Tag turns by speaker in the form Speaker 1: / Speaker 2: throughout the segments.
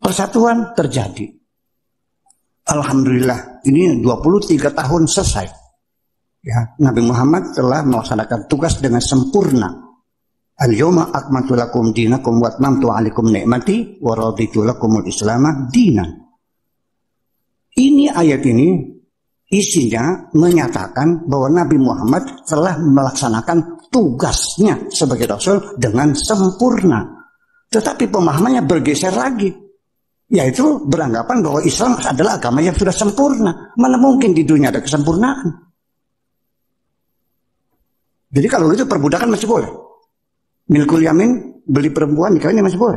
Speaker 1: persatuan terjadi. Alhamdulillah, ini 23 tahun selesai. Ya, Nabi Muhammad telah melaksanakan tugas dengan sempurna. Al-yawma akmaltu lakum dinakum wa atmamtu 'alaikum ni'mati wa raditu lakumul Islam dinan. Ini ayat ini isinya menyatakan bahwa Nabi Muhammad telah melaksanakan tugasnya sebagai Rasul dengan sempurna. Tetapi pemahamannya bergeser lagi, yaitu beranggapan bahwa Islam adalah agama yang sudah sempurna. Mana mungkin di dunia ada kesempurnaan. Jadi kalau itu perbudakan masih boleh. Milkul yamin, beli perempuan nikah ini masih boleh.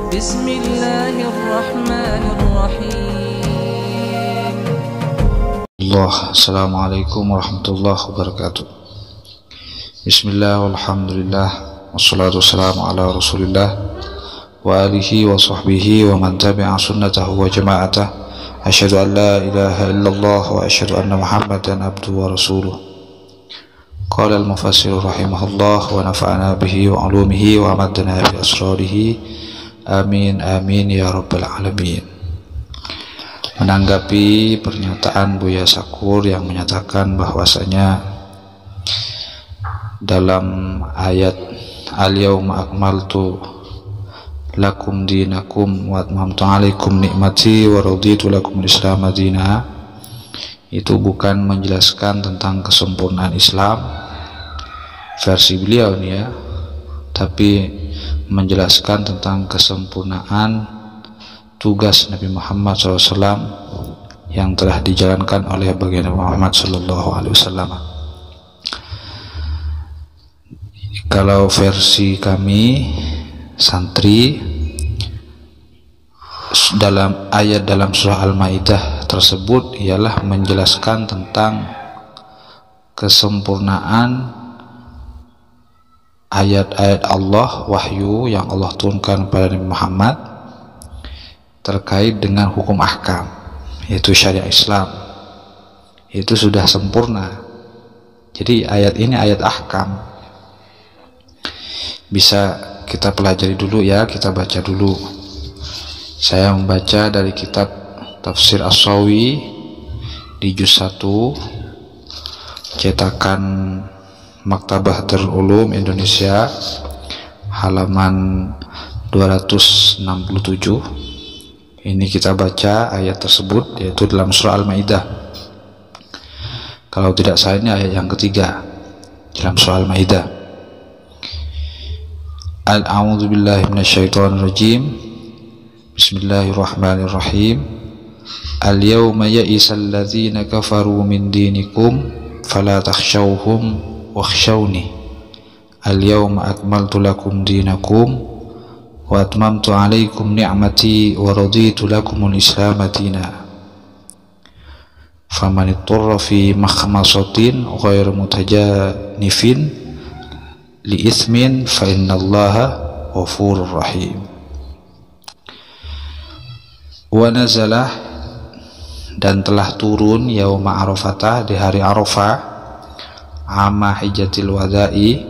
Speaker 2: Bismillahirrahmanirrahim. Assalamualaikum warahmatullahi wabarakatuh. Bismillah walhamdulillah wassalatu wassalamu ala rasulillah wa alihi wa sahbihi wa man tabi'a sunnatahu wa jama'atah. Asyhadu an la ilaha illallah wa asyhadu anna muhammadan abduhu wa rasuluh. Qala al-mufassir rahimahullah wa nafa'ana bihi wa ulumihi wa amadana bi asrarihi. Amin amin ya rabbal alamin. Menanggapi pernyataan Buya Sakur yang menyatakan bahwasanya dalam ayat al-yawma akmaltu lakum dinakum wa atmamtu 'alaikum ni'mati wa raditu lakumul Islam madina, itu bukan menjelaskan tentang kesempurnaan Islam versi beliau nih ya, tapi menjelaskan tentang kesempurnaan tugas Nabi Muhammad SAW yang telah dijalankan oleh baginda Muhammad SAW. Kalau versi kami santri, dalam ayat dalam surah Al-Maidah tersebut ialah menjelaskan tentang kesempurnaan ayat-ayat Allah, wahyu yang Allah turunkan kepada Nabi Muhammad terkait dengan hukum ahkam, yaitu syariat Islam. Itu sudah sempurna. Jadi ayat ini ayat ahkam. Bisa kita pelajari dulu ya, kita baca dulu. Saya membaca dari kitab Tafsir As-Sawi di juz 1 cetakan Maktabah Darul Ulum Indonesia, halaman 267. Ini kita baca ayat tersebut, yaitu dalam surah Al-Maidah. Kalau tidak salah ini ayat yang ketiga dalam surah Al-Maidah. A'udzu billahi minasyaitonir rajim. Bismillahirrahmanirrahim. Al-yawma ya'isal ladzina kafaru min dinikum fala takhshawhum wakhshawni al-yawma akmaltu lakum dinakum wa atmamtu alaikum ni'mati wa raditu lakumul Islam madina faman ittara fi makhmasatin ghairu mutajanifin li itsmin fa innallaha ghafurur rahim. Wa nazalah, dan telah turun yauma Arafatah, di hari Arafah, ama hijjatil wada'i,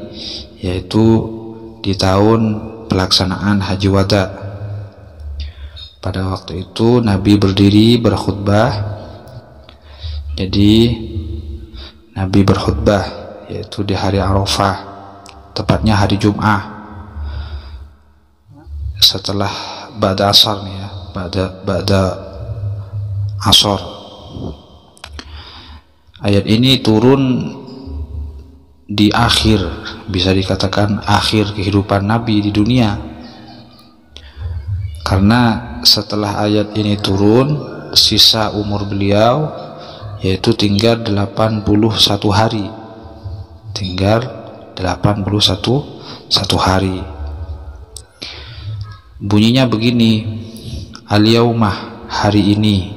Speaker 2: yaitu di tahun pelaksanaan haji wada. Pada waktu itu Nabi berdiri berkhutbah. Jadi Nabi berkhutbah yaitu di hari Arafah, tepatnya hari Jum'ah, setelah ba'da asar nih ya, ba'da asar. Ayat ini turun di akhir, bisa dikatakan akhir kehidupan Nabi di dunia, karena setelah ayat ini turun, sisa umur beliau yaitu tinggal 81 hari, tinggal 81 hari. Bunyinya begini, al-yaumah, hari ini.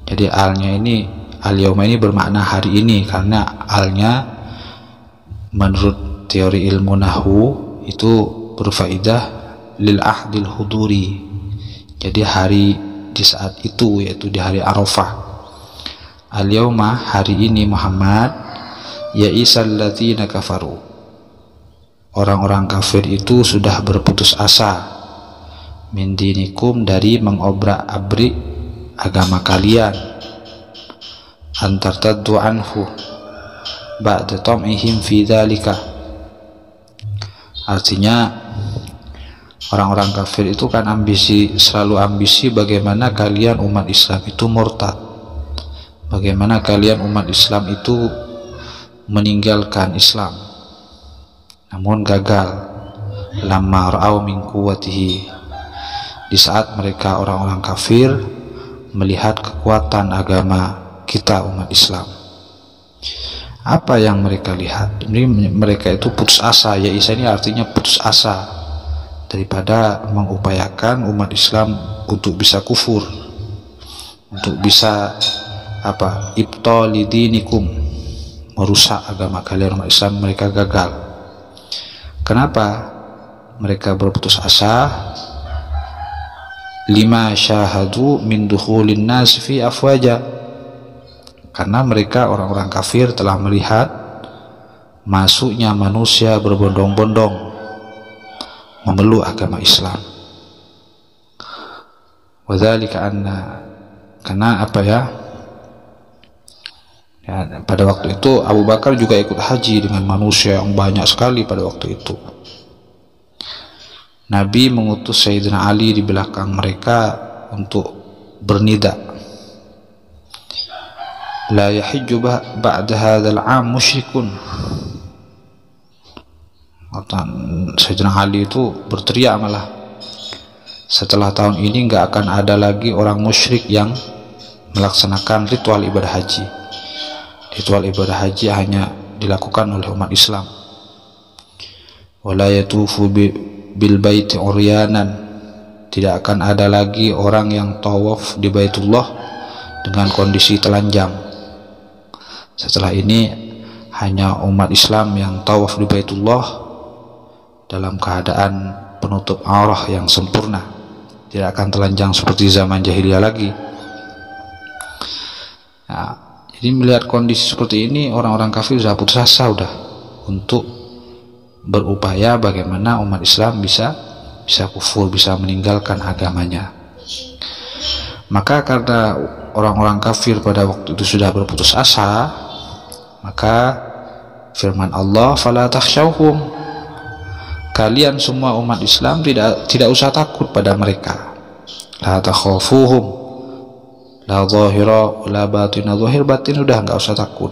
Speaker 2: Jadi alnya ini, al-yaumah ini bermakna hari ini, karena alnya menurut teori ilmu nahwu itu berfaedah lil ahdil huduri. Jadi hari di saat itu, yaitu di hari Arafah. al-yauma, hari ini Muhammad, ya'isal ladzina kafaru, orang-orang kafir itu sudah berputus asa, min dinikum, dari mengobrak-abrik agama kalian, antartaddu anhu ba'da tam'ihim fi dzalika. Artinya orang-orang kafir itu kan selalu ambisi bagaimana kalian umat Islam itu murtad, bagaimana kalian umat Islam itu meninggalkan Islam, namun gagal. Lamma ra'au min quwwatihi, di saat mereka orang-orang kafir melihat kekuatan agama kita umat Islam. Apa yang mereka lihat? Ini mereka itu putus asa. Ya, Isa ini artinya putus asa daripada mengupayakan umat Islam untuk bisa kufur, untuk bisa ibtali dinikum, merusak agama kalian umat Islam. Mereka gagal. Kenapa mereka berputus asa? Lima syahadu min dukhulin nas fi afwaja, karena mereka orang-orang kafir telah melihat masuknya manusia berbondong-bondong memeluk agama Islam. Wadzalika anna, karena pada waktu itu Abu Bakar juga ikut haji dengan manusia yang banyak sekali pada waktu itu. Nabi mengutus Sayyidina Ali di belakang mereka untuk bernida, la yahijju ba'da hadzal 'am musyrikun. Sayyidina Ali itu berteriak malah, setelah tahun ini nggak akan ada lagi orang musyrik yang melaksanakan ritual ibadah haji. Ritual ibadah haji hanya dilakukan oleh umat Islam. Wala yatufu bil baiti uryanan, tidak akan ada lagi orang yang tawaf di Baitullah dengan kondisi telanjang. Setelah ini hanya umat Islam yang tawaf di Baitullah dalam keadaan penutup aurah yang sempurna, tidak akan telanjang seperti zaman jahiliyah lagi. Nah, jadi melihat kondisi seperti ini, orang-orang kafir sudah putus asa untuk berupaya bagaimana umat Islam bisa kufur, bisa meninggalkan agamanya. Maka karena orang-orang kafir pada waktu itu sudah berputus asa, maka firman Allah, fala takhshawhum, kalian semua umat Islam tidak usah takut pada mereka. La takhafuhum, la zahira la batina, zahir batin udah nggak usah takut.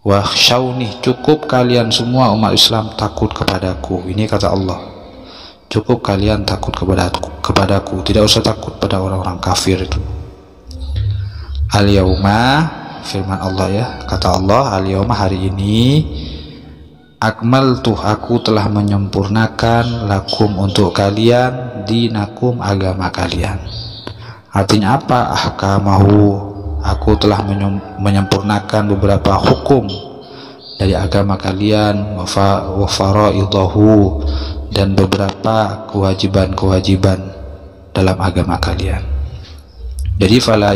Speaker 2: Wakhshawni, cukup kalian semua umat Islam takut kepadaku. Ini kata Allah, cukup kalian takut kepadaku, tidak usah takut pada orang-orang kafir itu. Al-yauma, firman Allah ya, kata Allah, al-yauma, hari ini, akmaltu, aku telah menyempurnakan, lakum, untuk kalian, dinakum, agama kalian. Artinya apa? Ahkamahu, aku telah menyempurnakan beberapa hukum dari agama kalian, wa faraidahu, dan beberapa kewajiban-kewajiban dalam agama kalian. Jadi falam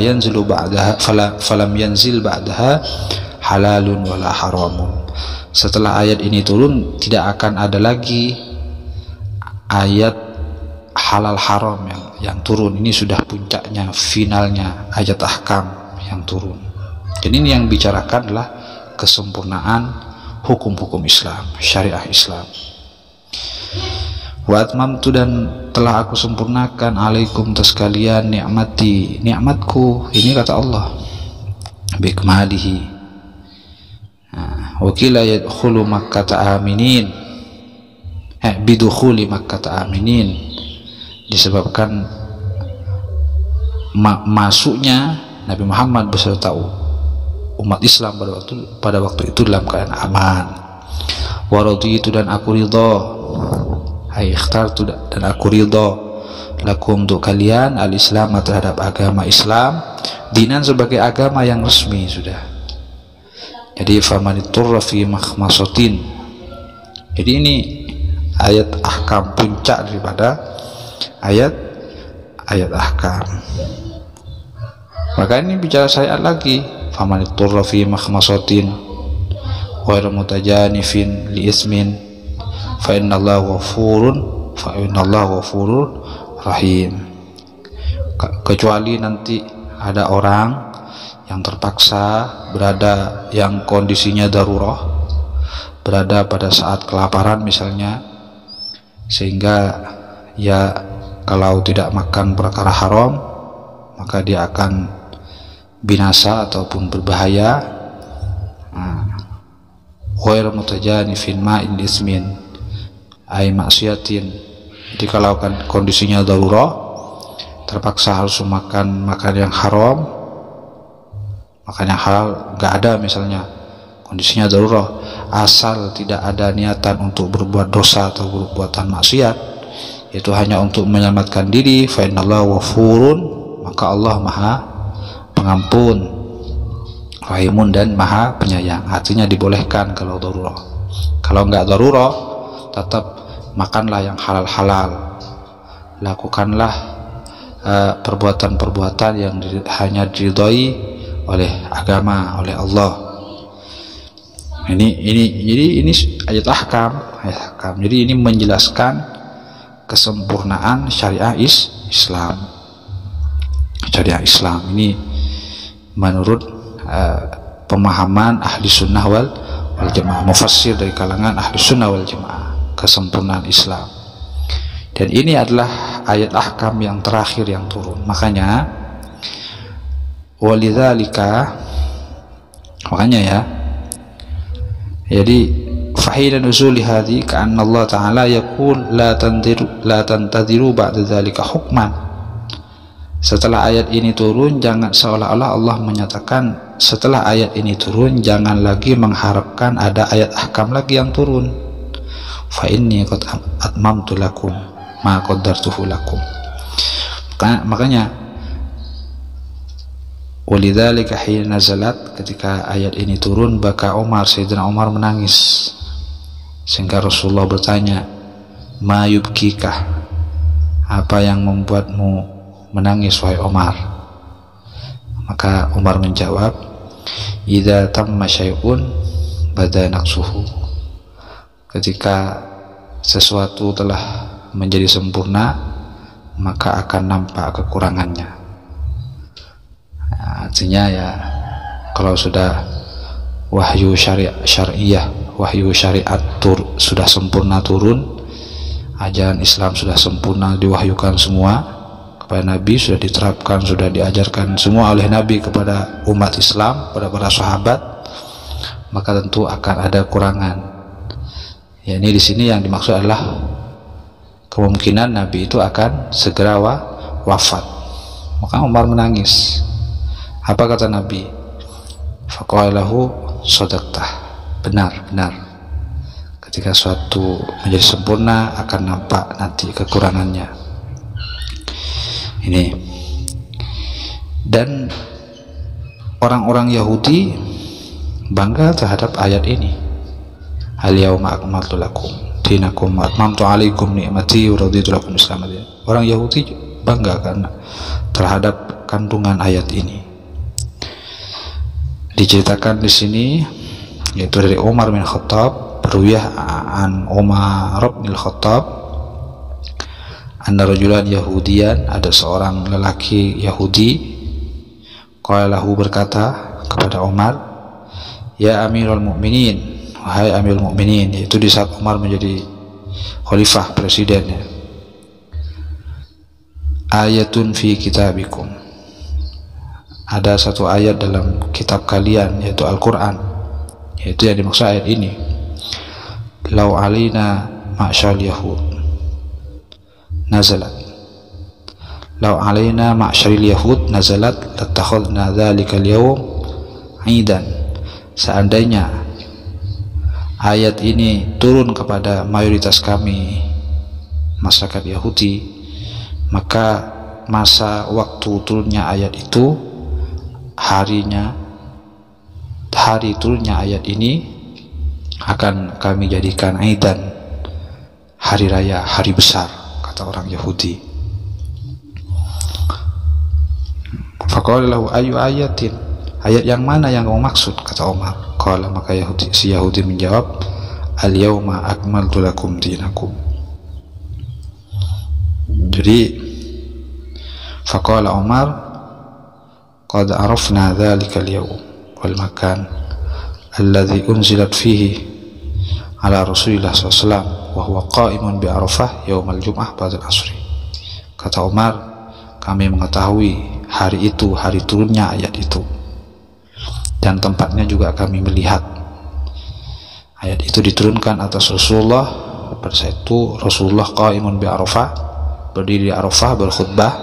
Speaker 2: yanzil ba'daha halalun wala haramun. Setelah ayat ini turun, tidak akan ada lagi ayat halal haram yang turun. Ini sudah puncaknya, finalnya ayat ahkam yang turun. Jadi ini yang bicarakan adalah kesempurnaan hukum-hukum Islam, syariah Islam. Wa atmamtu, dan telah aku sempurnakan, alaikum, atas kalian, nikmati, nikmatku. Ini kata Allah, bikmalihi. Wa qila yadkhulu makkata aminin, bidukhuli makkata aminin, disebabkan masuknya Nabi Muhammad beserta umat Islam pada waktu itu dalam keadaan aman. Wa raditu, dan aku ridha, ikhtartu, dan aku ridha, lakum, untuk kalian, al-Islam, terhadap agama Islam, dinan, sebagai agama yang resmi sudah. Jadi famaniturra fi makhmasatin. Jadi ini ayat ahkam, puncak daripada ayat ahkam. Maka ini bicara syariat lagi. Faman ittara fi makhmasatin ghairu mutajanifin li ismin fa innallaha ghafurur rahim. Kecuali nanti ada orang yang terpaksa berada yang kondisinya darurah, berada pada saat kelaparan misalnya, sehingga ya kalau tidak makan perkara haram maka dia akan binasa ataupun berbahaya. Ghairu mutajanifin ma'in ismin ay maksiatin. Jadi kalau kan kondisinya darurat, terpaksa harus makan yang haram, makan yang halal nggak ada misalnya, kondisinya darurat, asal tidak ada niatan untuk berbuat dosa atau perbuatan maksiat, itu hanya untuk menyelamatkan diri, fa innallaha ghafurun, maka Allah Maha Pengampun, Rahimun, dan Maha Penyayang. Artinya dibolehkan kalau darurat. Kalau nggak darurat, tetap makanlah yang halal-halal, lakukanlah perbuatan-perbuatan yang hanya diridhoi oleh agama, oleh Allah. Ini ayat ahkam. Jadi ini menjelaskan kesempurnaan syariah Islam. Syariah Islam ini menurut pemahaman ahli sunnah wal jamaah, mufassir dari kalangan ahli sunnah wal jamaah, kesempurnaan Islam. Dan ini adalah ayat ahkam yang terakhir yang turun. Makanya walidzalika, makanya ya, jadi fahina nuzuli hadhi ka'anna Allah Ta'ala yaqul la tantadiru ba'da dzalika hukman. Setelah ayat ini turun, jangan, seolah-olah Allah menyatakan setelah ayat ini turun jangan lagi mengharapkan ada ayat ahkam lagi yang turun. Fa inni qad atmamtu lakum ma qaddartuhu lakum. Makanya walidzalika hina nazalat, ketika ayat ini turun, baka Umar, Sayyidina Umar menangis, sehingga Rasulullah bertanya, ma yubkika, apa yang membuatmu menangis wahai Umar? Maka Umar menjawab, idza tamma syai'un bada naqsuhu, ketika sesuatu telah menjadi sempurna maka akan nampak kekurangannya. Artinya ya, kalau sudah wahyu syariah, wahyu syariat sudah sempurna turun, ajaran Islam sudah sempurna diwahyukan semua kepada Nabi, sudah diterapkan, sudah diajarkan semua oleh Nabi kepada umat Islam, kepada para sahabat, maka tentu akan ada kurangan. Ya, ini di sini yang dimaksud adalah kemungkinan Nabi itu akan segera wafat. Maka Umar menangis. Apa kata Nabi? Faqalahu shadaqtah, benar. Ketika suatu menjadi sempurna akan nampak nanti kekurangannya. Ini. Dan orang-orang Yahudi bangga terhadap ayat ini. Al-yauma akmaltu lakum dinakum wa atmamtu alaikum ni'mati wa raditu lakum Islam. Orang Yahudi bangga karena terhadap kandungan ayat ini. Diceritakan di sini yaitu dari Umar bin Khattab, berwiyah an Umar bin Khattab, anna rajulan Yahudiyan, ada seorang lelaki Yahudi, qala lahu, berkata kepada Umar, ya Amirul Mukminin, wahai Amirul Mukminin, yaitu di saat Umar menjadi khalifah, presidennya. Ayatun fi kitabikum, ada satu ayat dalam kitab kalian, yaitu Al-Quran, yaitu yang dimaksud ayat ini, lau alina ma'syal yahud nazalat, lau alaina ma'syaril yahud nazalat latakhadna dzalikal yawm 'idan. Seandainya ayat ini turun kepada mayoritas kami masyarakat Yahudi, maka masa waktu turunnya ayat itu, hari turunnya ayat ini akan kami jadikan aidan, hari raya, hari besar, kata orang Yahudi. Faqala lahu ayu ayatin, ayat yang mana yang kamu maksud? Kata Umar. Qala, maka si Yahudi menjawab, al-yawma akmaltu lakum dinakum. Jadi faqala Umar, qad arafna dzalika al-yawm wal makan alladhi unzilat fihi ala Rasulillah SAW wa huwa qa'imun bi Arafah yaumal jum'ah ba'da al-asri. Kata Umar, kami mengetahui hari itu, hari turunnya ayat itu, dan tempatnya juga kami melihat. Ayat itu diturunkan atas Rasulullah. Pada saat itu Rasulullah qa'imun bi Arafah, berdiri di Arafah berkhutbah,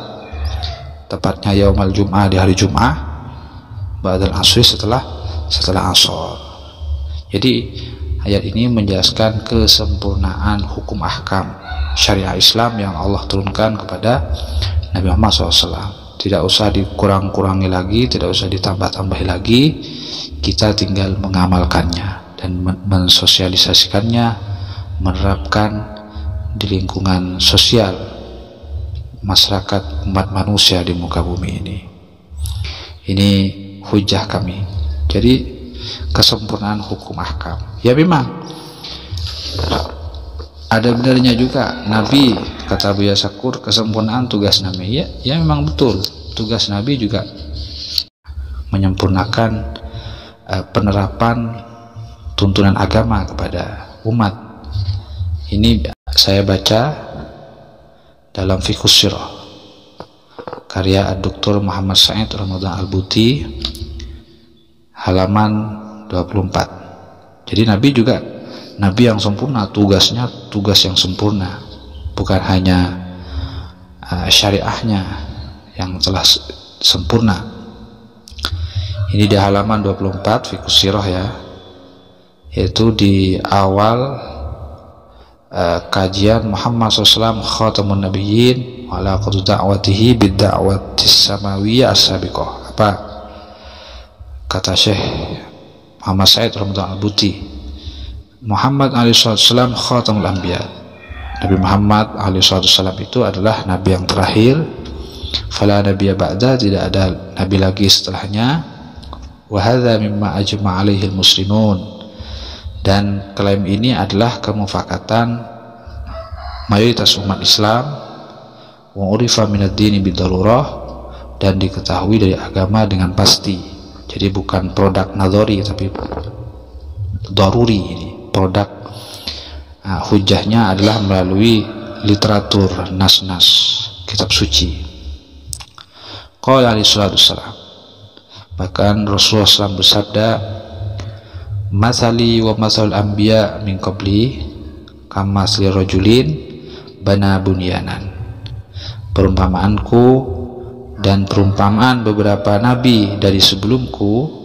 Speaker 2: tepatnya yaumal jum'ah, di hari Jum'ah, ba'da al-asri, setelah asar. Jadi ayat ini menjelaskan kesempurnaan hukum ahkam syariah Islam yang Allah turunkan kepada Nabi Muhammad SAW. Tidak usah dikurang-kurangi lagi, tidak usah ditambah-tambahi lagi. Kita tinggal mengamalkannya dan mensosialisasikannya, menerapkan di lingkungan sosial masyarakat umat manusia di muka bumi ini. Ini hujah kami. Jadi kesempurnaan hukum ahkam. Ya memang ada benarnya juga Nabi, kata Buya Syakur, kesempurnaan tugas Nabi. Ya memang betul, tugas Nabi juga menyempurnakan penerapan tuntunan agama kepada umat. Ini saya baca dalam Fiqhus Sirah karya Dr. Muhammad Said Ramadan Al-Buti, halaman 24. Jadi Nabi juga Nabi yang sempurna, tugasnya tugas yang sempurna, bukan hanya syariahnya yang telah sempurna. Ini di halaman 24 Fiqhus Sirah ya, yaitu di awal kajian Muhammad SAW khatamun nabiyyin wa ala qadu da'watihi bid da'watis samawiyyah as-sabiqah. Apa kata Syekh Muhammad Said Ramadan Al-Buti? Muhammad alaihissalam khatamul anbiya. Nabi Muhammad alaihissalam itu adalah nabi yang terakhir. Fala nabiyya ba'da, tidak ada nabi lagi setelahnya. Wa hadza mimma ajma' alaihi muslimun, dan klaim ini adalah kemufakatan mayoritas umat Islam. Wa urifa minad dini bidarurah, dan diketahui dari agama dengan pasti. Jadi bukan produk nadhari tapi daruri. Ini produk hujahnya adalah melalui literatur, nas-nas kitab suci. Qala alaihi salatu wassalam, bahkan Rasulullah SAW bersabda, masali wa masal anbiya min qabli kamasli rajulin bana bunyanan. Perumpamaanku dan perumpamaan beberapa nabi dari sebelumku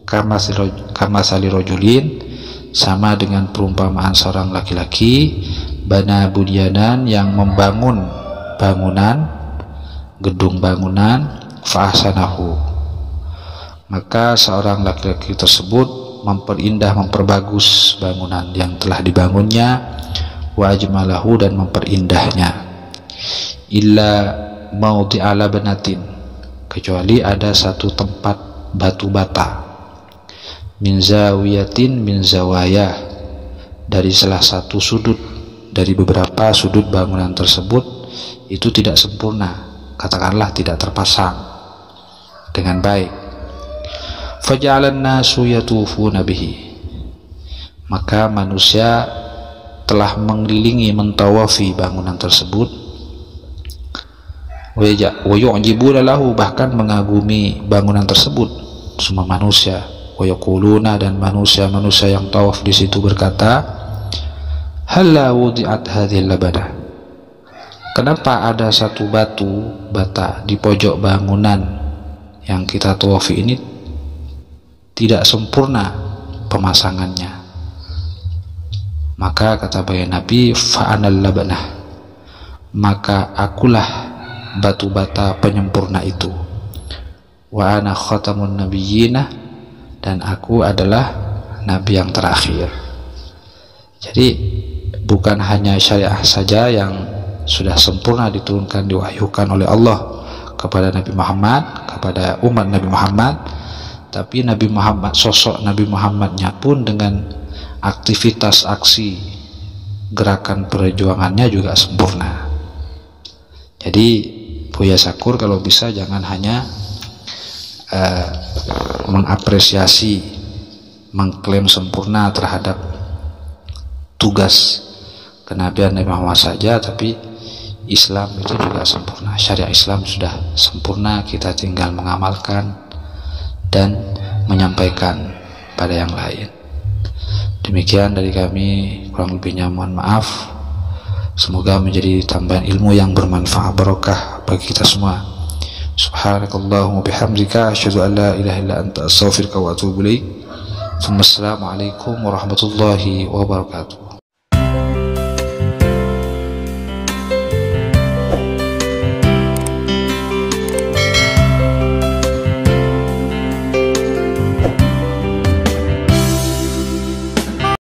Speaker 2: kamasali rajulin, sama dengan perumpamaan seorang laki-laki, bana bunyanan, yang membangun bangunan, gedung bangunan, fa'ahsanahu, maka seorang laki-laki tersebut memperindah, memperbagus bangunan yang telah dibangunnya, wa ajmalahu, dan memperindahnnya, illa maudhi'ala banatin, kecuali ada satu tempat batu bata, min zawiyatin min zawaya, dari salah satu sudut dari beberapa sudut bangunan tersebut, itu tidak sempurna, katakanlah tidak terpasang dengan baik. Faja'alan nasu yatufuna bihi, maka manusia telah mengelilingi, mentawafi bangunan tersebut. Wa yu'jibuna lahu, bahkan mengagumi bangunan tersebut semua manusia. Wa yaquluna, dan manusia-manusia yang tawaf di situ berkata, halla wudi'at hadhil labada, kenapa ada satu batu bata di pojok bangunan yang kita tawafi ini tidak sempurna pemasangannya? Maka kata bayan Nabi, fa'anal labanah, maka akulah batu bata penyempurna itu. Wa ana khatamun nabiyyina, dan aku adalah nabi yang terakhir. Jadi bukan hanya syariah saja yang sudah sempurna diturunkan, diwahyukan oleh Allah kepada Nabi Muhammad, kepada umat Nabi Muhammad, tapi Nabi Muhammad, sosok Nabi Muhammadnya pun dengan aktivitas aksi gerakan perjuangannya juga sempurna. Jadi Buya Sakur kalau bisa jangan hanya mengapresiasi, mengklaim sempurna terhadap tugas kenabian Nabi Muhammad saja, tapi Islam itu juga sempurna, syariat Islam sudah sempurna, kita tinggal mengamalkan dan menyampaikan pada yang lain. Demikian dari kami, kurang lebihnya mohon maaf. Semoga menjadi tambahan ilmu yang bermanfaat, barokah bagi kita semua. Subhanakallahumma bihamdika asyhadu an la ilaha illa anta astaghfiruka wa atubu ilaik. Assalamualaikum warahmatullahi wabarakatuh.